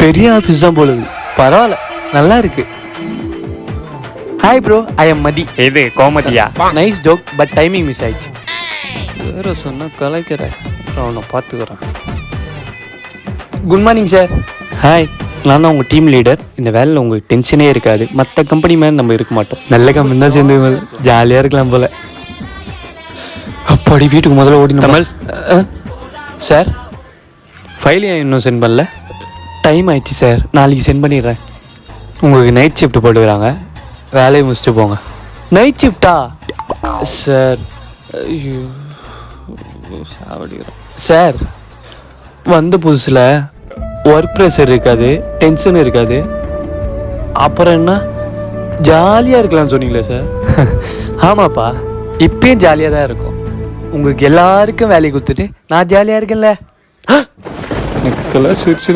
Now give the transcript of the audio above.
பெரிய ஆஃபீஸ் தான் போலுது. பரவாயில்ல, நல்லா இருக்கு. Hi bro, I am Mathi. இது கோமதியா? Nice joke, but timing miss ஆயிடுச்சு. வேற சொன்னால் கலைக்கிறேன், அவனை பார்த்துக்கிறேன். Good morning sir. ஹாய், நான் தான் உங்கள் டீம் லீடர். இந்த வேலையில் உங்களுக்கு டென்ஷனே இருக்காது. மற்ற கம்பெனி மேலே நம்ம இருக்க மாட்டோம். நல்ல கம்பெனி தான் சேர்ந்து ஜாலியாக இருக்கலாம் போல். அப்படி வீட்டுக்கு முதல்ல ஓடினோம். கமல் சார், ஃபைல் ஏன் இன்னும் சென்ட் பண்ணல? டைம் ஆயிடுச்சு சார், நாளைக்கு சென்ட் பண்ணிடுறேன். உங்களுக்கு நைட் ஷிஃப்ட் போட்டுக்கிறாங்க, வேலையை முடிச்சுட்டு போங்க. நைட் ஷிஃப்டா சார்? ஐயோ சாவடிக்கிறேன் சார். வந்த புதுசில் ஒர்க் ப்ரெஷர் இருக்காது, டென்ஷன் இருக்காது. அப்புறம் என்ன ஜாலியாக இருக்கலாம்னு சொன்னீங்களே சார்? ஆமாப்பா, இப்பயும் ஜாலியாக தான் இருக்கும். உங்களுக்கு எல்லாருக்கும் வேலையை கொடுத்துட்டு நான் ஜாலியாக இருக்கேன்ல. சிரிச்சு